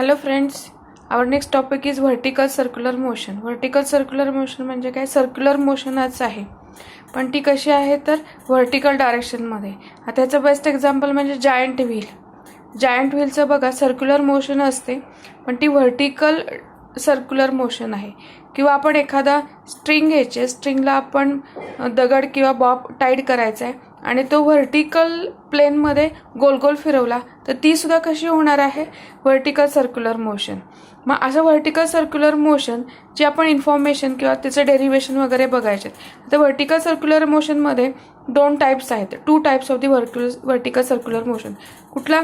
Hello friends, our next topic is vertical circular motion. Vertical circular motion म्हणजे काय? Circular मोशनच आहे, पण ती कशी आहे तर व्हर्टिकल डायरेक्शनमध्ये. आता याचं बेस्ट एक्झाम्पल म्हणजे जायंट व्हील. जायंट व्हीलचं बघा सर्क्युलर मोशन असते, पण ती व्हर्टिकल सर्क्युलर मोशन आहे. किंवा आपण एखादा स्ट्रिंग घ्यायचे, स्ट्रिंगला आपण दगड किंवा बॉब टाईट करायचा आहे आणि तो व्हर्टिकल प्लेनमध्ये गोल गोल फिरवला तर ती सुद्धा कशी होणार आहे? Vertical circular motion. मग असं व्हर्टिकल सर्क्युलर मोशन जे आपण इन्फॉर्मेशन किंवा त्याचं डेरिव्हेशन वगैरे बघायचे. तर व्हर्टिकल सर्क्युलर मोशनमध्ये दोन टाईप्स आहेत, 2 types of the vertical circular motion. कुठला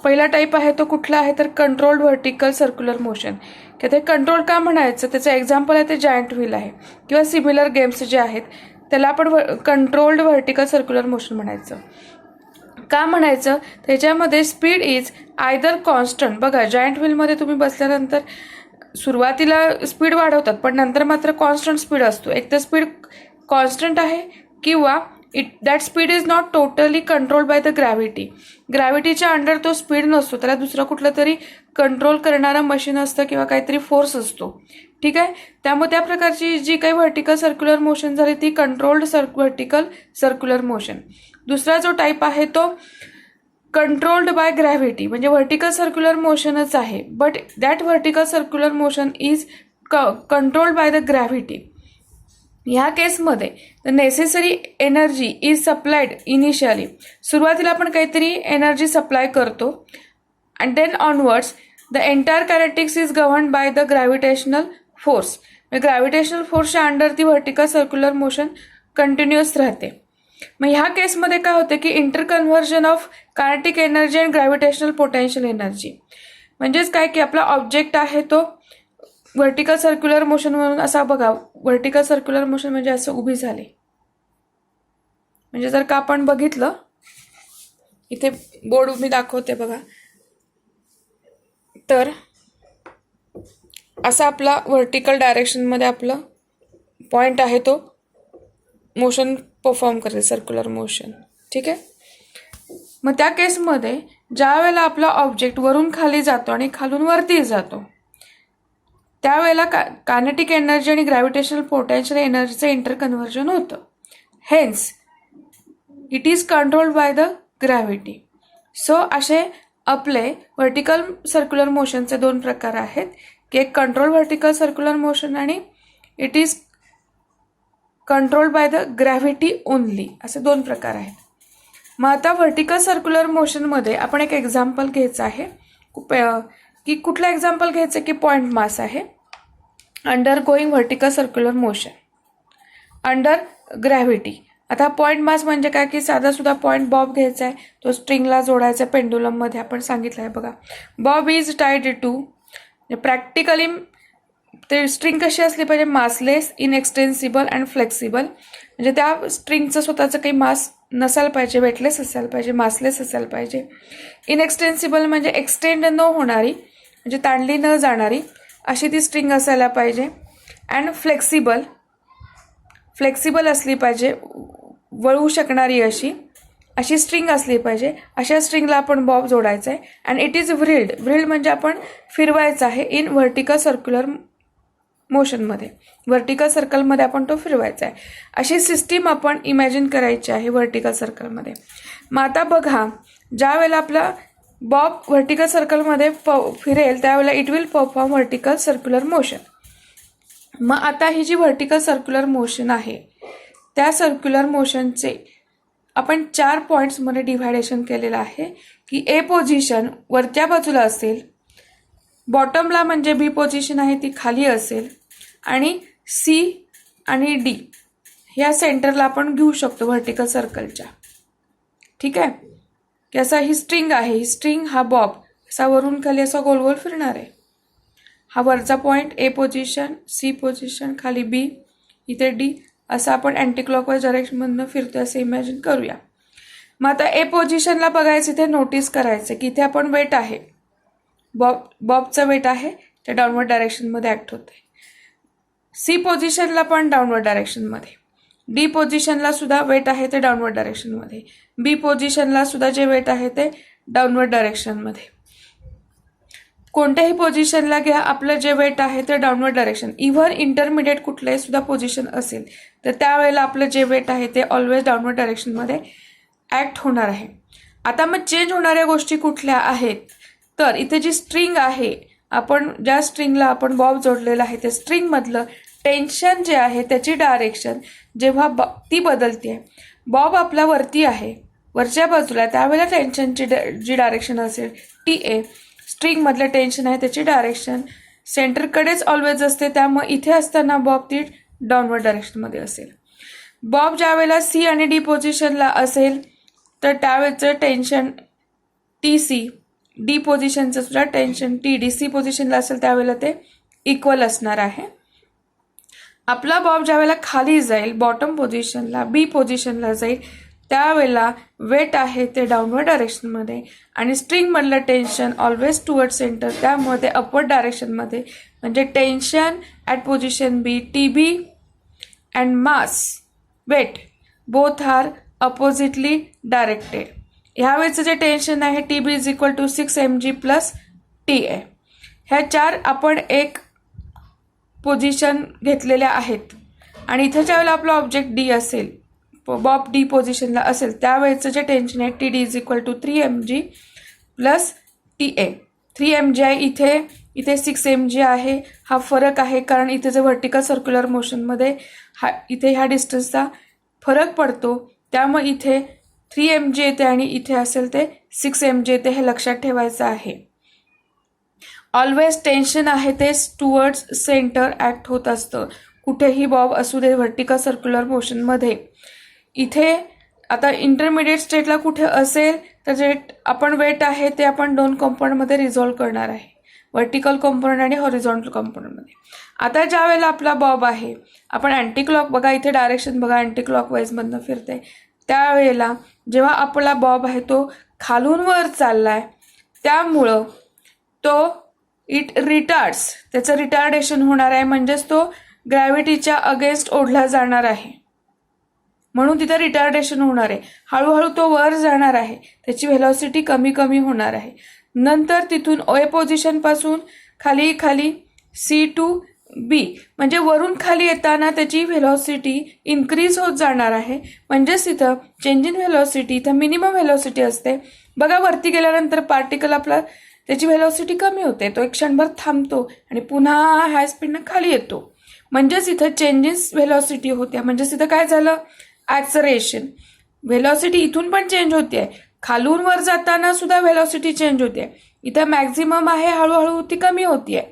पहिला टाईप आहे तो कुठला आहे तर कंट्रोल्ड व्हर्टिकल सर्क्युलर मोशन. की ते कंट्रोल का म्हणायचं, त्याचं एक्झाम्पल आहे ते जायंट व्हील आहे किंवा सिमिलर गेम्स जे आहेत त्याला आपण कंट्रोल्ड व्हर्टिकल सर्क्युलर मोशन म्हणायचं. का म्हणायचं? त्याच्यामध्ये स्पीड इज आयदर कॉन्स्टंट. बघा जायंट व्हीलमध्ये तुम्ही बसल्यानंतर सुरुवातीला स्पीड वाढवतात, पण नंतर मात्र कॉन्स्टंट स्पीड असतो. एक तर स्पीड कॉन्स्टंट आहे किंवा that speed is not totally controlled by the gravity. ग्रॅव्हिटीच्या अंडर तो स्पीड नसतो, त्याला दुसरं कुठलं तरी कंट्रोल करणारं मशीन असतं किंवा काहीतरी फोर्स असतो. ठीक आहे, त्यामुळे त्या प्रकारची जी काही व्हर्टिकल सर्क्युलर मोशन झाली ती कंट्रोल्ड व्हर्टिकल सर्क्युलर मोशन. दुसरा जो टाईप आहे तो कंट्रोल्ड बाय ग्रॅव्हिटी, म्हणजे व्हर्टिकल सर्क्युलर मोशनच आहे, but that vertical circular motion is controlled by the gravity. ह्या केसमध्ये the necessary energy is supplied initially. सुरुवातीला आपण काहीतरी एनर्जी सप्लाय करतो and then onwards the entire kinetics is governed by the gravitational force. Gravitational फोर्सच्या under ती vertical circular motion continuous राहते. मग ह्या केसमध्ये काय होते की interconversion of kinetic energy and gravitational potential energy. म्हणजेच काय की आपला ऑब्जेक्ट आहे तो व्हर्टिकल सर्क्युलर मोशन म्हणून असा बघा. व्हर्टिकल सर्क्युलर मोशन म्हणजे असं उभी झाले, म्हणजे जर का आपण बघितलं इथे बोर्ड मी दाखवते बघा, तर असा आपला व्हर्टिकल डायरेक्शनमध्ये आपलं पॉइंट आहे तो मोशन परफॉर्म करते, सर्क्युलर मोशन. ठीक आहे, मग त्या केसमध्ये ज्या वेळेला आपला ऑब्जेक्ट वरून खाली जातो आणि खालून वरती जातो त्यावेळेला कायनेटिक एनर्जी आणि ग्रॅव्हिटेशनल पोटेन्शियल एनर्जीचं इंटरकन्व्हर्जन होतं. Hence it is controlled by the gravity. So असे आपले व्हर्टिकल सर्क्युलर मोशनचे 2 प्रकार आहेत, की एक कंट्रोल व्हर्टिकल सर्क्युलर मोशन आणि it is controlled by the gravity only, असे 2 प्रकार आहेत. मग आता व्हर्टिकल सर्क्युलर मोशनमध्ये आपण एक एक्झाम्पल घ्यायचं आहे, की कुठलं एक्झाम्पल घ्यायचं की पॉइंट मास आहे under going vertical circular motion under gravity. आता पॉइंट मास म्हणजे काय की साधा सुद्धा पॉइंट बॉब घ्यायचा आहे, तो स्ट्रिंगला जोडायचा पेंडुलममध्ये आपण सांगितलं आहे बघा. Bob is tied to, practically ते स्ट्रिंग कशी असली पाहिजे? Massless, inextensible and flexible. म्हणजे त्या स्ट्रिंगचं स्वतःचं काही मास नसायला पाहिजे, वेटलेस असायला पाहिजे, मासलेस असायला पाहिजे. इनएक्सटेन्सिबल म्हणजे एक्सटेंड न होणारी, म्हणजे ताणली न जाणारी अशी ती स्ट्रिंग असायला पाहिजे. अँड फ्लेक्सिबल असली पाहिजे, वळू शकणारी अशी स्ट्रिंग असली पाहिजे. अशा स्ट्रिंगला आपण बॉब जोडायचा आहे. अँड इट इज व्हिल्ड म्हणजे आपण फिरवायचं आहे इन व्हर्टिकल सर्क्युलर मोशनमध्ये, व्हर्टिकल सर्कलमध्ये आपण तो फिरवायचा आहे. अशी सिस्टीम आपण इमॅजिन करायची आहे व्हर्टिकल सर्कलमध्ये. मग आता बघा, ज्या वेळेला आपला बॉब व्हर्टिकल सर्कलमध्ये फिरेल त्यावेळेला it will perform vertical circular motion. मग आता ही जी व्हर्टिकल सर्क्युलर मोशन आहे त्या सर्क्युलर मोशनचे आपण 4 पॉईंट्समध्ये डिव्हायडेशन केलेलं आहे, की ए पोझिशन वरच्या बाजूला असेल, बॉटमला म्हणजे बी पोझिशन आहे ती खाली असेल, आणि सी आणि डी ह्या सेंटरला आपण घेऊ शकतो व्हर्टिकल सर्कलच्या. ठीक आहे, की असा ही स्ट्रिंग आहे, ही स्ट्रिंग हा बॉब असा वरून खाली असा गोल गोल फिरणार आहे. हा वरचा point A position, C position, खाली बी, इथे डी, असं आपण अँटी क्लॉकवाईज डायरेक्शनमधनं फिरतो असं इमॅजिन करूया. मग आता ए पोझिशनला बघायचं, इथे नोटीस करायचं की इथे आपण वेट आहे, बॉबचं वेट आहे ते डाऊनवर्ड डायरेक्शनमध्ये ॲक्ट होते. सी पोझिशनला पण डाऊनवर्ड डायरेक्शनमध्ये, डी पोझिशनला सुद्धा वेट आहे ते डाऊनवर्ड डायरेक्शनमध्ये, बी पोझिशनला सुद्धा जे वेट आहे ते डाऊनवर्ड डायरेक्शनमध्ये. कोणत्याही पोझिशनला घ्या, आपलं जे वेट आहे ते डाऊनवर्ड डायरेक्शन, इव्हन इंटरमिडिएट कुठलंही सुद्धा पोझिशन असेल तर त्यावेळेला आपलं जे वेट आहे ते ऑलवेज डाऊनवर्ड डायरेक्शनमध्ये ॲक्ट होणार आहे. आता मग चेंज होणाऱ्या गोष्टी कुठल्या आहेत, तर इथे जी स्ट्रिंग आहे, आपण ज्या स्ट्रिंगला आपण बॉब जोडलेला आहे त्या स्ट्रिंगमधलं टेन्शन जे आहे त्याची डायरेक्शन जेव्हा ती बदलते, बॉब आपला वरती आहे, वरच्या बाजूला, त्यावेळेला टेन्शनची जी डायरेक्शन असेल TA, स्ट्रिंगमधलं टेन्शन आहे त्याची डायरेक्शन सेंटरकडेच ऑलवेज असते, त्यामुळे इथे असताना बॉब ती डाऊनवर्ड डायरेक्शनमध्ये असेल. बॉब ज्या वेळेला C आणि D पोझिशनला असेल तर त्यावेळेचं टेन्शन TC, D पोझिशनचं सुद्धा टेन्शन TD C पोझिशनला असेल त्यावेळेला ते इक्वल असणार आहे. आपला बॉब ज्या वेळेला खाली जाईल, बॉटम पोझिशनला B पोझिशनला जाईल, त्यावेळेला वेट आहे ते डाऊनवर्ड डायरेक्शनमध्ये आणि स्ट्रिंगमधलं टेन्शन ऑलवेज टुवर्ड सेंटर, त्यामुळे ते अपवर्ड डायरेक्शनमध्ये, म्हणजे tension at position B, TB and mass weight both are oppositely directed. ह्यावेळेचं जे टेन्शन आहे TB is equal to 6 mg plus TA. ह्या 4 आपण एक पोझिशन घेतलेल्या आहेत आणि इथे ज्यावेळेला आपला ऑब्जेक्ट D असेल, बॉब D पोझिशनला असेल, त्यावेळेचं जे टेन्शन आहे TD is equal to 3 mg plus TA. 3 mg आहे इथे 6 mg आहे. हा फरक आहे कारण इथे जे व्हर्टिकल सर्क्युलर मोशनमध्ये इथे ह्या डिस्टन्सचा फरक पडतो, त्यामुळे इथे 3 mg येते आणि इथे असेल ते 6 mg येते, हे लक्षात ठेवायचं आहे. ऑलवेज टेन्शन आहे ते टुवर्ड्स सेंटर ॲक्ट होत असतं, कुठेही बॉब असू दे व्हर्टिकल सर्क्युलर मोशनमध्ये. इथे आता इंटरमिडिएट स्टेटला कुठे असेल तर जे आपण वेट आहे ते आपण 2 कंपोनंटमध्ये रिझॉल्व्ह करणार आहे, व्हर्टिकल कंपोनंट आणि हॉरिझॉन्टल कंपोनंटमध्ये. आता ज्या वेळेला आपला बॉब आहे, आपण अँटी क्लॉक, बघा इथे डायरेक्शन बघा अँटी क्लॉकवाईजमधनं फिरते, त्यावेळेला जेव्हा आपला बॉब आहे तो खालून वर चाललाय, त्यामुळं तो इट रिटार्ड्स, त्याचं रिटार्डेशन होणार आहे, म्हणजेच तो ग्रॅव्हिटीच्या अगेन्स्ट ओढला जाणार आहे, म्हणून तिथे रिटार्डेशन होणार आहे. हळूहळू तो वर जाणार आहे, त्याची व्हेलॉसिटी कमी कमी होणार आहे. नंतर तिथून A पोझिशनपासून खाली खाली C टू B, म्हणजे वरून खाली येताना त्याची व्हेलॉसिटी इन्क्रीज होत जाणार आहे, म्हणजेच इथं चेंज इन व्हेलॉसिटी, इथं मिनिमम व्हेलॉसिटी असते. बघा वरती गेल्यानंतर पार्टिकल आपला त्याची व्हेलॉसिटी कमी होते, तो एक क्षणभर थांबतो आणि पुन्हा हाय स्पीडनं खाली येतो, म्हणजेच इथं चेंजेस व्हेलॉसिटी होत्या. म्हणजेच इथं काय झालं, ॲक्सलरेशन. व्हेलॉसिटी इथून पण चेंज होते, खालून वर जाताना सुद्धा व्हेलॉसिटी चेंज होते. इथं मॅक्झिमम आहे, हळूहळू ती कमी होतीये,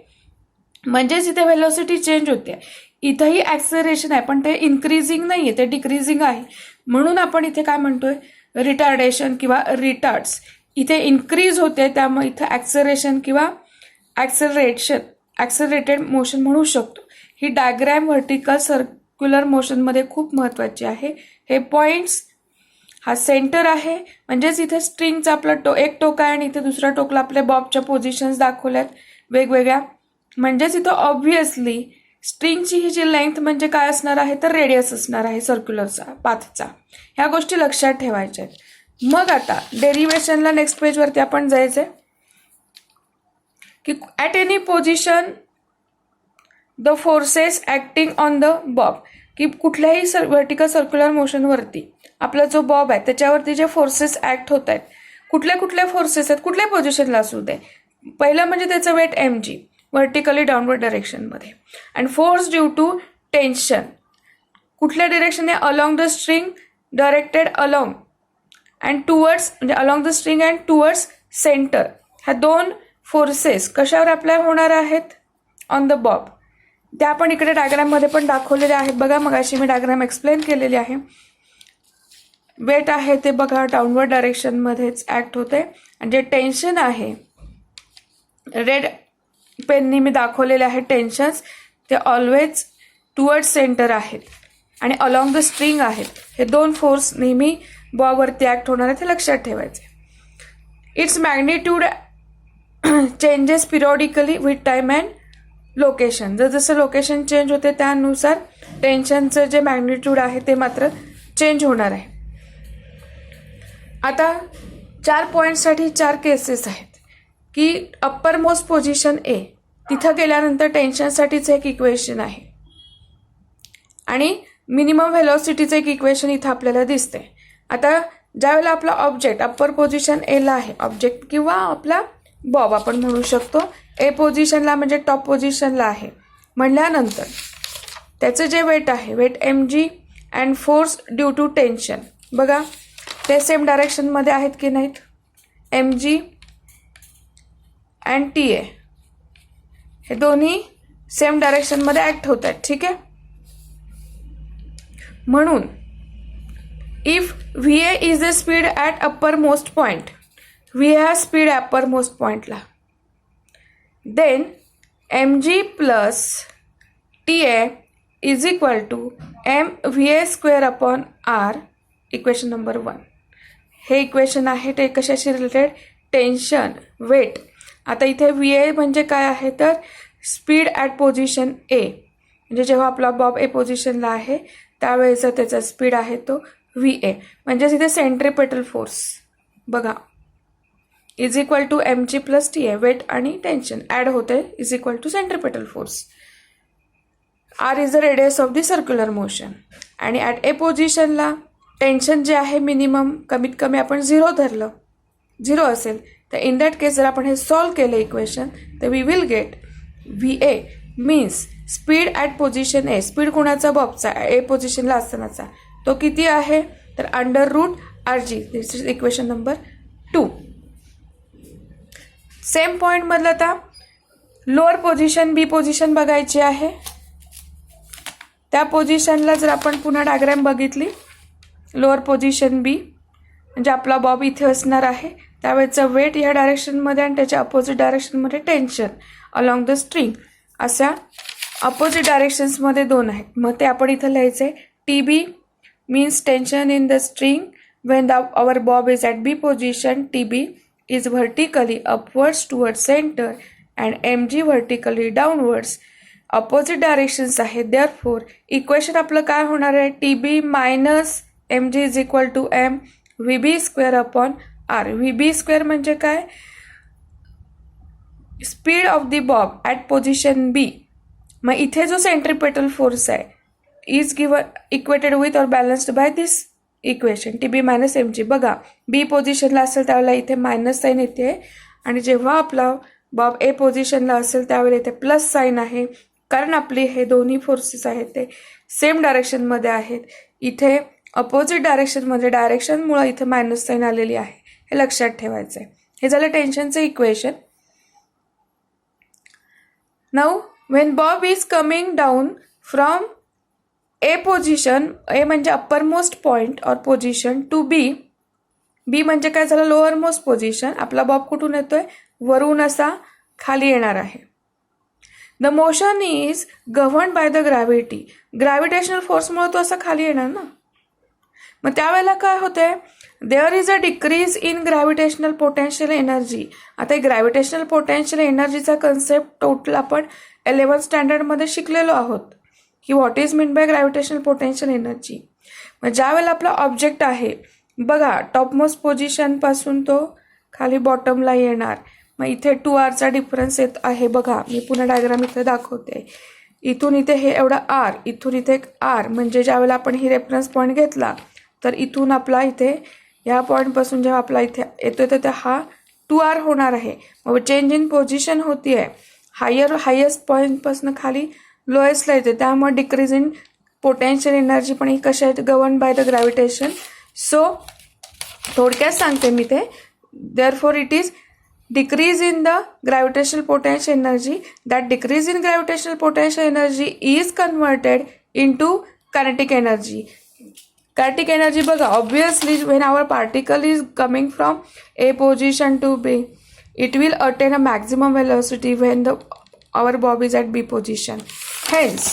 म्हणजेच इथे व्हेलॉसिटी चेंज होते. इथंही ॲक्सलरेशन आहे पण ते इन्क्रीजिंग नाही आहे, ते डिक्रीजिंग आहे, म्हणून आपण इथे काय म्हणतोय, रिटार्डेशन किंवा रिटार्ड्स. इथे इन्क्रीज होते, त्यामुळे इथं ॲक्सलरेशन किंवा ॲक्सलरेटेड मोशन म्हणू शकतो. ही डायग्रॅम व्हर्टिकल सर्क्युलर मोशनमध्ये खूप महत्त्वाची आहे. हे पॉईंट्स, हा सेंटर आहे, म्हणजेच इथे स्ट्रिंगचा आपला एक टोक आहे आणि इथे दुसऱ्या टोकला आपल्या बॉबच्या पोझिशन्स दाखवल्यात वेगवेगळ्या, म्हणजेच इथं ऑब्व्हियसली स्ट्रिंगची ही जी लेंथ म्हणजे काय असणार आहे तर रेडियस असणार आहे सर्क्युलरचा, पाथचा. ह्या गोष्टी लक्षात ठेवायच्या आहेत. मग आता डेरिव्हेशनला नेक्स्ट पेजवरती आपण जायचंय की at any position the forces acting on the Bob, की कुठल्याही व्हर्टिकल सर्क्युलर मोशनवरती आपला जो बॉब आहे त्याच्यावरती जे फोर्सेस ॲक्ट होत आहेत, कुठल्या फोर्सेस आहेत, कुठल्या पोझिशनला असू दे. पहिलं म्हणजे त्याचं वेट mg व्हर्टिकली डाऊनवर्ड डायरेक्शनमध्ये, and force due to tension कुठल्या डिरेक्शनने, along the string directed along and towards, म्हणजे along the string and towards centre. ह्या 2 फोर्सेस कशावर अप्लाय होणार आहेत, ऑन द बॉब. त्या आपण इकडे डायग्राममध्ये पण दाखवलेल्या आहेत, बघा मगाशी मी डायग्राम एक्सप्लेन केलेली आहे. वेट आहे ते बघा डाऊनवर्ड डायरेक्शनमध्येच ॲक्ट होते, आणि जे टेन्शन आहे रेड पेननी मी दाखवलेले आहेत टेन्शन्स, ते ऑलवेज टुवर्ड्स सेंटर आहेत आणि अलॉंग द स्ट्रिंग आहेत. हे 2 फोर्स नेहमी बॉबवरती ॲक्ट होणार आहे, ते लक्षात ठेवायचे. It's magnitude changes periodically with time and location. जसं लोकेशन चेंज होते त्यानुसार टेन्शनचं जे मॅग्निट्यूड आहे ते मात्र चेंज होणार आहे. आता 4 पॉईंटसाठी 4 केसेस आहेत की अप्पर मोस्ट पोझिशन ए, तिथं गेल्यानंतर टेन्शनसाठीच एक इक्वेशन आहे आणि मिनिमम व्हेलॉसिटीचं एक इक्वेशन इथं आपल्याला दिसते. आता ज्यावेळेला आपला ऑब्जेक्ट अप्पर पोझिशन एला आहे, ऑब्जेक्ट किंवा आपला बॉब आपण म्हणू शकतो, ए पोझिशनला म्हणजे टॉप पोझिशनला आहे म्हणल्यानंतर त्याचं जे वेट आहे, weight mg and force due to tension, बघा ते सेम डायरेक्शनमध्ये आहेत की नाहीत. mg अँड TA हे दोन्ही सेम डायरेक्शनमध्ये ॲक्ट होत आहेत. ठीक आहे. म्हणून if VA is the speed at upper most point, VA हा स्पीड अप्पर मोस्ट पॉईंटला, then mg plus TA is equal to mVA square upon R, equation number 1. हे इक्वेशन आहे ते कशाशी रिलेटेड, टेन्शन, वेट. आता इथे VA म्हणजे काय आहे तर स्पीड ॲट पोझिशन ए, म्हणजे जेव्हा आपला बॉब ए पोझिशनला आहे त्यावेळेचा त्याचा स्पीड आहे तो VA, म्हणजेच इथे सेंट्रिपेटल फोर्स बघा is equal to mg plus TA, weight आणि टेन्शन ॲड होते, is equal to centripetal force. R is the radius of the circular motion आणि ॲट ए पोझिशनला टेन्शन जे आहे मिनिमम कमीत कमी आपण 0 धरलं, 0 असेल तर इन दॅट केस जर आपण हे सॉल्व केलं इक्वेशन तर we will get VA means speed at position A, speed कोणाचा बॉबचा ए पोझिशनला असतानाचा, तो किती आहे तर √RG, this is equation number 2. Same पॉईंटमधलं आता लोअर पोझिशन बी पोझिशन बघायची आहे. त्या पोझिशनला जर आपण पुन्हा डायग्राम बघितली, लोअर पोझिशन बी म्हणजे आपला बॉब इथे असणार आहे, त्यावेळेचं वेट या डायरेक्शनमध्ये आणि त्याच्या अपोजिट डायरेक्शनमध्ये टेन्शन अलॉंग द स्ट्रिंग, अशा अपोजिट डायरेक्शन्समध्ये 2 आहेत. मग ते आपण इथं लिहायचं आहे TB means tension in the string when our bob is at B position, TB is vertically upwards towards center and mg vertically downwards. Opposite directions आहेत. Therefore, इक्वेशन आपलं काय होणार आहे, TB minus mg is equal to m VB square upon R. VB square म्हणजे काय, speed of the bob at position B. मग इथे जो सेंट्रिपेटल फोर्स आहे is given equated with or balanced by this equation TB minus mg. बघा बी पोझिशनला असेल त्यावेळेला इथे मायनस साईन येते आणि जेव्हा आपला बॉब ए पोझिशनला असेल त्यावेळेला इथे प्लस साईन आहे, कारण आपले हे दोन्ही फोर्सेस आहेत ते सेम डायरेक्शनमध्ये आहेत. इथे अपोजिट डायरेक्शनमध्ये डायरेक्शनमुळे इथे मायनस साईन आलेली आहे, हे लक्षात ठेवायचं आहे. हे झालं टेन्शनचं equation. Now when bob is coming down from A position, A म्हणजे अप्पर मोस्ट पॉईंट और पोझिशन, टू बी, बी म्हणजे काय झालं लोअर मोस्ट पोझिशन, आपला बॉब कुठून येतोय वरून असा खाली येणार आहे. The motion is governed by the gravity, gravitational फोर्समुळे तो असा खाली येणार ना. मग त्यावेळेला काय होतंय, there is a decrease in gravitational potential energy. आता ग्रॅव्हिटेशनल पोटेन्शियल एनर्जीचा कन्सेप्ट टोटल आपण 11th स्टँडर्डमध्ये शिकलेलो आहोत की what is mean by gravitational potential energy. मग ज्या वेळेला आपला ऑब्जेक्ट आहे बघा टॉपमोस्ट पोझिशनपासून तो खाली बॉटमला येणार, मग इथे 2R डिफरन्स येत आहे. बघा मी पुन्हा डायग्राम इथे दाखवते. इथून इथे हे एवढा R, इथून इथे R, म्हणजे ज्यावेळेला आपण ही रेफरन्स पॉईंट घेतला तर इथून आपला इथे या पॉईंटपासून जेव्हा आपला इथे येतोय तर हा 2R होणार आहे. मग चेंज इन पोझिशन होती आहे, हायेस्ट पॉईंटपासून खाली लोएस्टला येते, त्यामुळे डिक्रीज इन पोटेन्शियल एनर्जी पण ही कशा आहेत govern by the gravitation. So थोडक्यात सांगते मी ते, therefore it is decrease in the gravitational potential energy. That decrease in gravitational potential energy is converted into kinetic energy. Kinetic energy बघा obviously when our particle is coming from A position to B, it will attain a maximum velocity when our bob is at B position. Hence,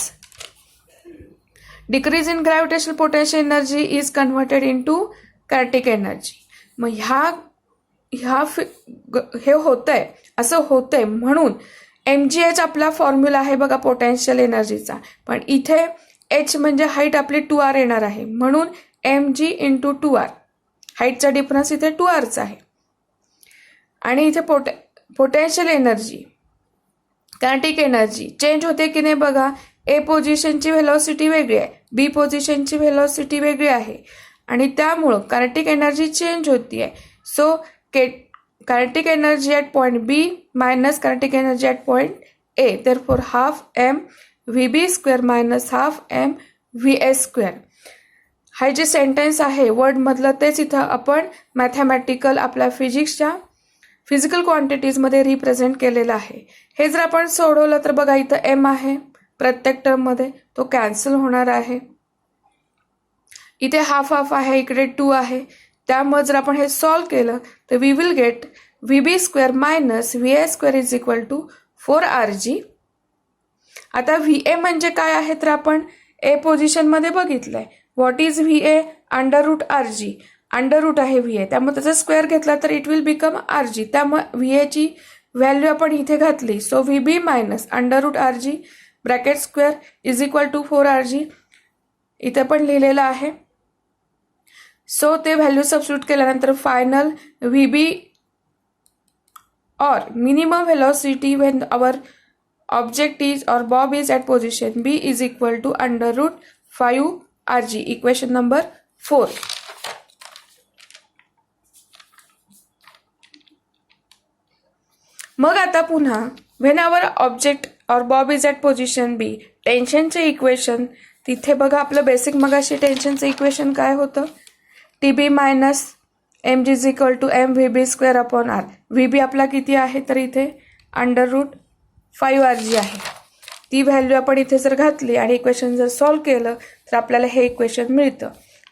decrease in gravitational potential energy is converted into kinetic energy. मग हे होतंय असं होतंय म्हणून mgh आपला formula आहे बघा potential एनर्जीचा, पण इथे h म्हणजे हाईट आपली 2R येणार आहे, म्हणून mg × 2R, हाईटचा डिफरन्स इथे 2Rचा आहे. आणि इथे potential energy, kinetic energy change होते की नाही बघा. ए पोझिशनची व्हेलॉसिटी वेगळी आहे, बी पोझिशनची व्हेलॉसिटी वेगळी आहे आणि त्यामुळं कायनेटिक एनर्जी चेंज होती आहे. So kinetic energy at point B minus kinetic energy at point A, therefore half M V B square minus half M V S square. हा जे सेंटेन्स आहे वर्डमधलं तेच इथं आपण मॅथमॅटिकल आपल्या फिजिकल क्वांटिटीजमध्ये रिप्रेझेंट केलेलं आहे. हे जर आपण सोडवलं तर बघा इथं एम आहे प्रत्येक टर्ममध्ये, तो कॅन्सल होणार आहे. इथे हाफ हाफ आहे, इकडे 2 आहे. त्यामुळे जर आपण हे सॉल्व केलं तर we will get V B square minus V A square is equal to 4RG. आता व्ही ए म्हणजे काय आहे तर आपण ए पोझिशनमध्ये बघितलंय. What is V A? Under root RG. Under root आहे व्ही ए, त्यामुळे त्याचा स्क्वेअर घेतला तर इट विल बिकम RG. त्यामुळे व्ही एची व्हॅल्यू आपण इथे घातली. So V B minus under root RG bracket square is equal to 4RG. इथे पण लिहिलेलं आहे. सो ते व्हॅल्यू सबस्टिट्यूट केल्यानंतर final V B or minimum velocity when our object is or bob is at position B is equal to under root 5RG. Equation number 4. मग आता पुन्हा when our object or bob is at position B, टेन्शनचे equation तिथे बघा आपलं basic मगाशी टेन्शनचं equation काय होतं? TB minus M G is equal to M V B square upon R. V B आपला किती आहे तर इथे अंडर रूट 5RG आहे. ती व्हॅल्यू आपण इथे जर घातली आणि इक्वेशन जर सॉल्व केलं तर आपल्याला हे इक्वेशन मिळतं.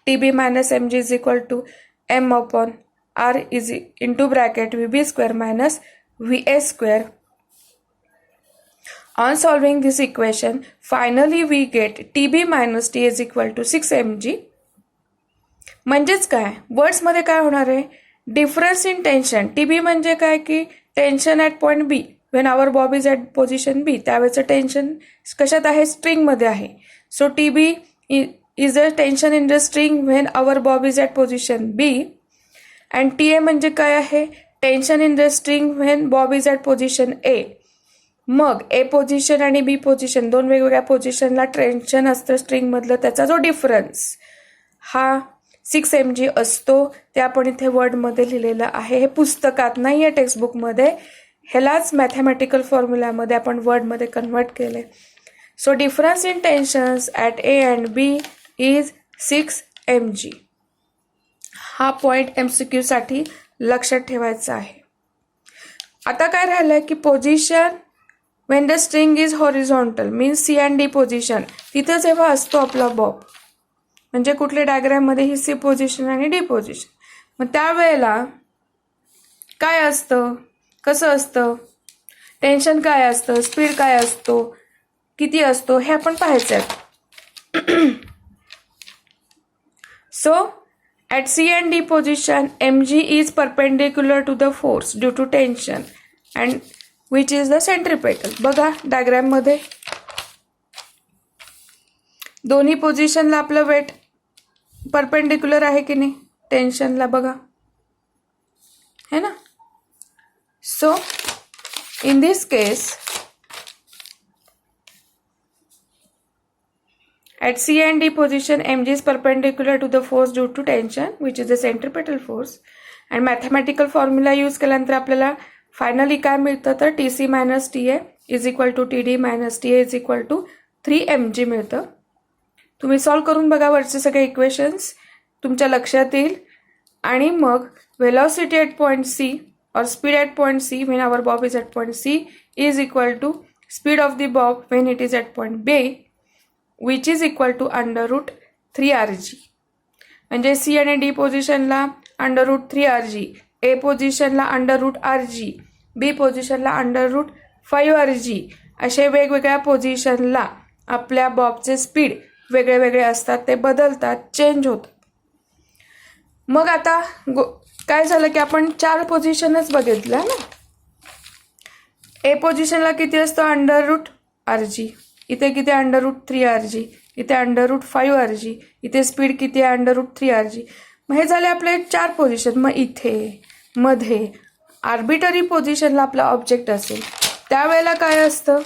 TB minus M G is equal to M upon R is into bracket V B square minus V A square. On solving this equation, finally we get TB minus T is equal to 6mg. म्हणजेच काय वर्ड्समध्ये काय होणार आहे? Difference in tension. TB म्हणजे काय की tension at point B when our bob is at position B. त्यावेळेचं tension कशात आहे? स्ट्रिंगमध्ये आहे. So TB is a tension in the string when our bob is at position B. And TA म्हणजे काय आहे? Tension in the string when bob is at position A. मग A position आणि बी पोझिशन दोन वेगवेगळ्या पोझिशनला टेन्शन असतं स्ट्रिंगमधलं, त्याचा जो डिफरन्स हा 6mg असतो. ते आपण इथे वर्डमध्ये लिहिलेलं आहे. हे पुस्तकात नाही आहे, टेक्स्टबुकमध्ये. ह्यालाच मॅथमॅटिकल फॉर्म्युल्यामध्ये आपण वर्डमध्ये कन्वर्ट केले. So difference in tensions at A and B is 6mg. हा पॉईंट MCQ साठी लक्षात ठेवायचा आहे. आता काय राहिलं की position Wien the string is horizontal means C and D position. तिथं जेव्हा असतो आपला बॉब, म्हणजे कुठल्या डायग्राममध्ये ही C पोझिशन आणि D पोझिशन, मग त्यावेळेला काय असतं, कसं असतं, टेन्शन काय असतं, स्पीड काय असतो, किती असतो हे आपण पाहायचं आहे. So at C and D position mg is perpendicular to the force due to tension and which is the centripetal. बघा डायग्राममध्ये दोन्ही पोझिशनला आपलं वेट परपेंडिक्युलर आहे की नाही टेन्शनला, बघा है ना. So in this case at C and D position mg is perpendicular to the force due to tension which is the centripetal force. and mathematical formula use केल्यानंतर आपल्याला फायनली काय मिळतं तर TC minus TA is equal to TD minus TA is equal to 3mg मिळतं. तुम्ही solve करून बघा वरचे सगळे इक्वेशन्स, तुमच्या लक्षात येईल. आणि मग velocity at point C or speed at point C when our bob is at point C is equal to speed of the bob when it is at point B which is equal to under root 3RG. म्हणजे C आणि D पोझिशनला under route 3RG, A पोझिशनला under root RG, B पोझिशनला under route 5RG असे वेगवेगळ्या पोझिशनला आपल्या बॉबचे speed वेगळे वेगळे असतात, ते बदलतात, चेंज होतात. मग आता काय झालं की आपण 4 पोझिशनच बघितल्या ना. ए पोझिशनला किती असतं अंडर रूट RG, इथे किती अंडर रूट 3RG, इथे अंडर रूट 5RG, इथे स्पीड किती आहे अंडर रूट 3RG. मग हे झाले आपले 4 पोझिशन. मग इथे मध्ये आर्बिटरी पोझिशनला आपला ऑब्जेक्ट असेल त्यावेळेला काय असतं,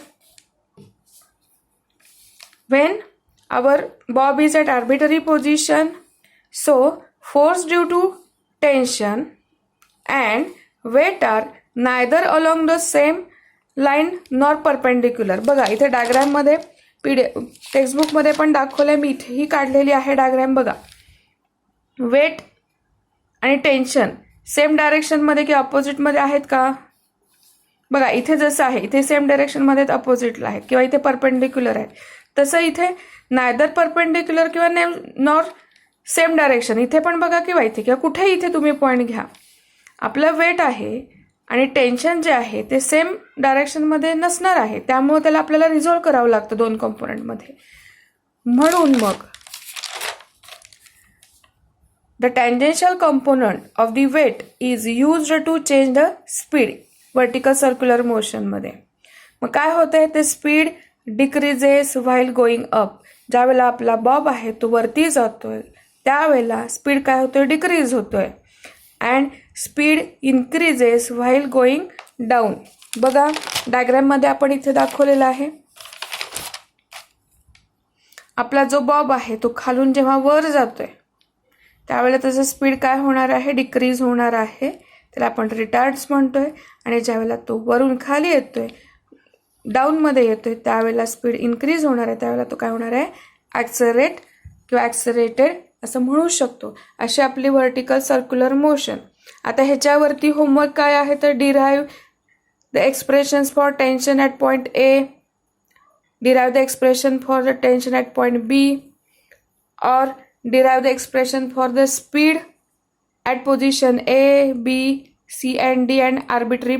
when our bob is at arbitrary position, so force due to tension and weight are neither along the same line nor perpendicular. बघा इथे डायग्राम मध्ये टेक्स्टबुक मध्ये पण दाखवलंय, मी इथेही काढलेली आहे डायग्राम. बघा वेट आणि टेन्शन सेम डायरेक्शन मध्ये की अपोजिट मध्ये आहेत का? बघा इथे जसं आहे इथे सेम डायरेक्शन मध्ये अपोजिटला आहेत किंवा इथे परपेंडिक्युलर आहेत, तसं इथे नायदर परपेंडिक्युलर किंवा नॉर सेम डायरेक्शन. इथे पण बघा किंवा इथे किंवा कुठेही इथे तुम्ही पॉईंट घ्या, आपलं वेट आहे आणि टेन्शन जे आहे ते सेम डायरेक्शनमध्ये नसणार आहे, त्यामुळे त्याला आपल्याला रिझॉल्व्ह करावं लागतं दोन कंपोनंटमध्ये. म्हणून मग the tangential component of the weight is used to change the speed vertical circular मोशनमध्ये. मग काय होतंय, ते speed decreases while going up. ज्यावेळेला आपला बॉब आहे तो वरती जातोय त्यावेळेला स्पीड काय होतोय, डिक्रीज होतोय. And speed increases while going down. बघा डायग्राममध्ये आपण इथे दाखवलेला आहे, आपला जो बॉब आहे तो खालून जेव्हा वर जातोय त्यावेळेला त्याचं स्पीड काय होणार आहे, डिक्रीज होणार आहे, त्याला आपण रिटार्ड्स म्हणतोय. आणि ज्यावेळेला तो वरून खाली येतोय डाऊनमध्ये येतोय त्यावेळेला स्पीड इन्क्रीज होणार आहे, त्यावेळेला तो काय होणार आहे, ॲक्सलरेट किंवा ॲक्सलरेटेड असं म्हणू शकतो. अशी आपली व्हर्टिकल सर्क्युलर मोशन. आता ह्याच्यावरती होमवर्क काय आहे तर derive the expressions for tension at point A, derive the expression for the tension at point B, और derive the expression for the speed at position A, B, C and D and arbitrary